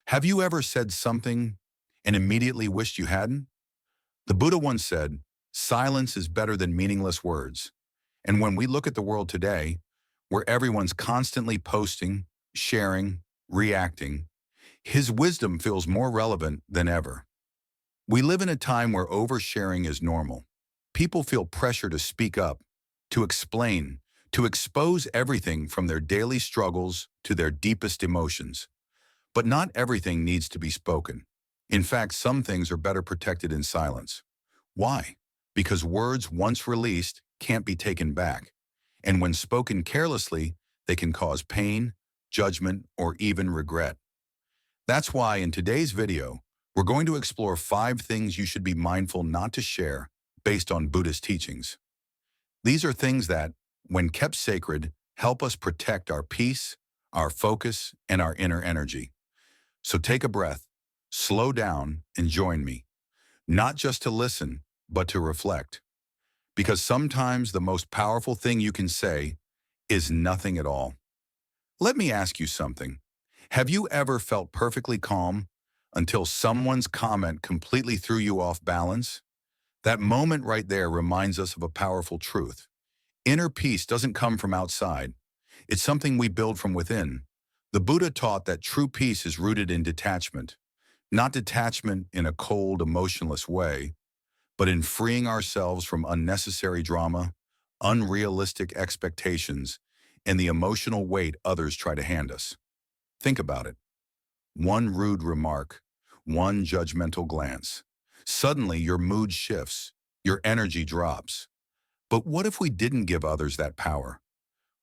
Have you ever said something and immediately wished you hadn't? The Buddha once said, "Silence is better than meaningless words." And when we look at the world today, where everyone's constantly posting, sharing, reacting, his wisdom feels more relevant than ever. We live in a time where oversharing is normal. People feel pressure to speak up, to explain, to expose everything from their daily struggles to their deepest emotions. But not everything needs to be spoken. In fact, some things are better protected in silence. Why? Because words once released can't be taken back. And when spoken carelessly, they can cause pain, judgment, or even regret. That's why in today's video, we're going to explore 5 things you should be mindful not to share based on Buddhist teachings. These are things that, when kept sacred, help us protect our peace, our focus, and our inner energy. So take a breath, slow down, and join me, not just to listen, but to reflect. Because sometimes the most powerful thing you can say is nothing at all. Let me ask you something. Have you ever felt perfectly calm until someone's comment completely threw you off balance? That moment right there reminds us of a powerful truth. Inner peace doesn't come from outside. It's something we build from within. The Buddha taught that true peace is rooted in detachment, not detachment in a cold, emotionless way, but in freeing ourselves from unnecessary drama, unrealistic expectations, and the emotional weight others try to hand us. Think about it. One rude remark, one judgmental glance. Suddenly your mood shifts, your energy drops. But what if we didn't give others that power?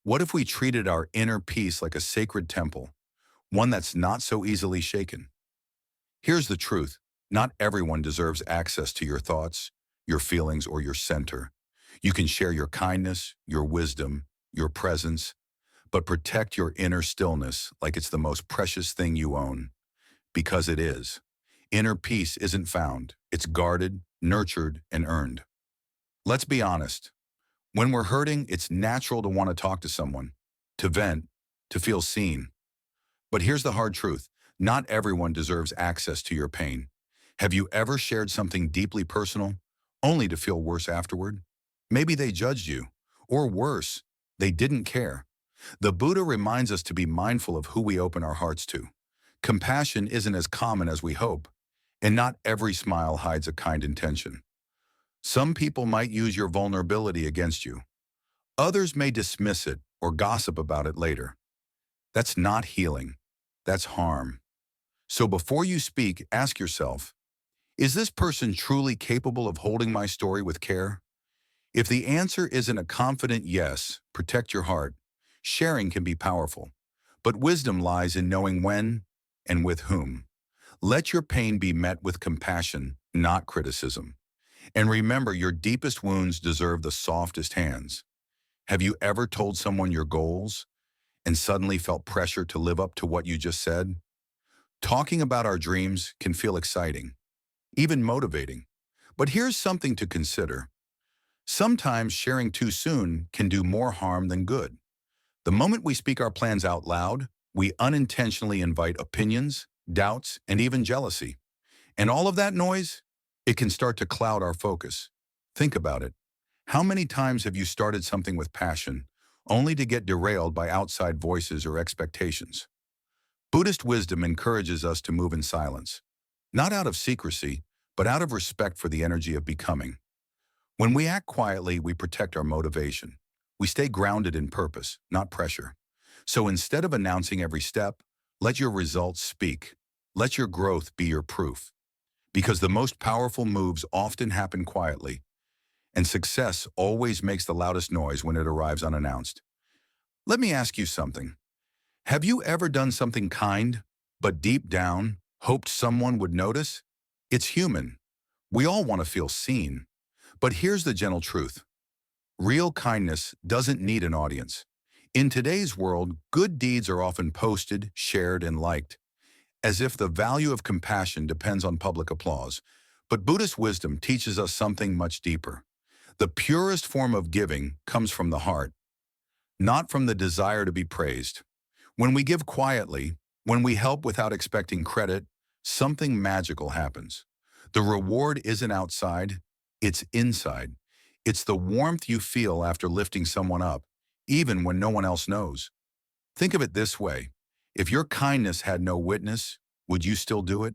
What if we treated our inner peace like a sacred temple, one that's not so easily shaken? Here's the truth. Not everyone deserves access to your thoughts, your feelings, or your center. You can share your kindness, your wisdom, your presence, but protect your inner stillness like it's the most precious thing you own, because it is. Inner peace isn't found. It's guarded, nurtured, and earned. Let's be honest. When we're hurting, it's natural to want to talk to someone, to vent, to feel seen. But here's the hard truth. Not everyone deserves access to your pain. Have you ever shared something deeply personal, only to feel worse afterward? Maybe they judged you, or worse, they didn't care. The Buddha reminds us to be mindful of who we open our hearts to. Compassion isn't as common as we hope, and not every smile hides a kind intention. Some people might use your vulnerability against you. Others may dismiss it or gossip about it later. That's not healing. That's harm. So before you speak, ask yourself, is this person truly capable of holding my story with care? If the answer isn't a confident yes, protect your heart. Sharing can be powerful, but wisdom lies in knowing when and with whom. Let your pain be met with compassion, not criticism. And remember, your deepest wounds deserve the softest hands. Have you ever told someone your goals and suddenly felt pressure to live up to what you just said? Talking about our dreams can feel exciting, even motivating. But here's something to consider. Sometimes sharing too soon can do more harm than good. The moment we speak our plans out loud, we unintentionally invite opinions, doubts, and even jealousy. And all of that noise, it can start to cloud our focus. Think about it. How many times have you started something with passion, only to get derailed by outside voices or expectations? Buddhist wisdom encourages us to move in silence, not out of secrecy, but out of respect for the energy of becoming. When we act quietly, we protect our motivation. We stay grounded in purpose, not pressure. So instead of announcing every step, let your results speak. Let your growth be your proof. Because the most powerful moves often happen quietly, and success always makes the loudest noise when it arrives unannounced. Let me ask you something. Have you ever done something kind, but deep down, hoped someone would notice? It's human. We all want to feel seen. But here's the gentle truth. Real kindness doesn't need an audience. In today's world, good deeds are often posted, shared, and liked, as if the value of compassion depends on public applause. But Buddhist wisdom teaches us something much deeper. The purest form of giving comes from the heart, not from the desire to be praised. When we give quietly, When we help without expecting credit, something magical happens. The reward isn't outside, it's inside. It's the warmth you feel after lifting someone up, even when no one else knows. Think of it this way. If your kindness had no witness, would you still do it?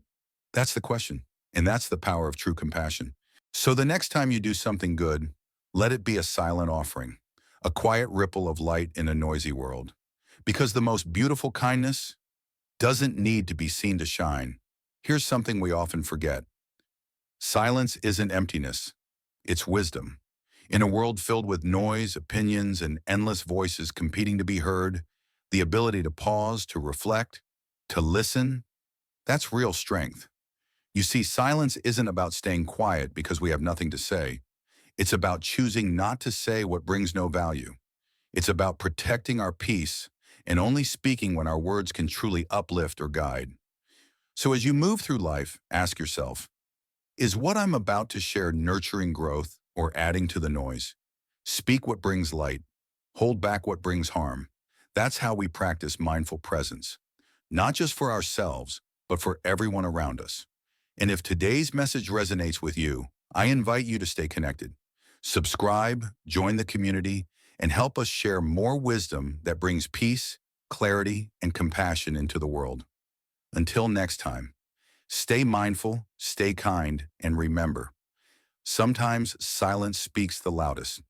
That's the question. And that's the power of true compassion. So the next time you do something good, let it be a silent offering, a quiet ripple of light in a noisy world. Because the most beautiful kindness doesn't need to be seen to shine. Here's something we often forget. Silence isn't emptiness, it's wisdom. In a world filled with noise, opinions, and endless voices competing to be heard, the ability to pause, to reflect, to listen, that's real strength. You see, silence isn't about staying quiet because we have nothing to say. It's about choosing not to say what brings no value. It's about protecting our peace and only speaking when our words can truly uplift or guide. So as you move through life, ask yourself, is what I'm about to share nurturing growth or adding to the noise? Speak what brings light. Hold back what brings harm. That's how we practice mindful presence, not just for ourselves, but for everyone around us. And if today's message resonates with you, I invite you to stay connected. Subscribe, join the community, and help us share more wisdom that brings peace, clarity, and compassion into the world. Until next time, stay mindful, stay kind, and remember, sometimes silence speaks the loudest.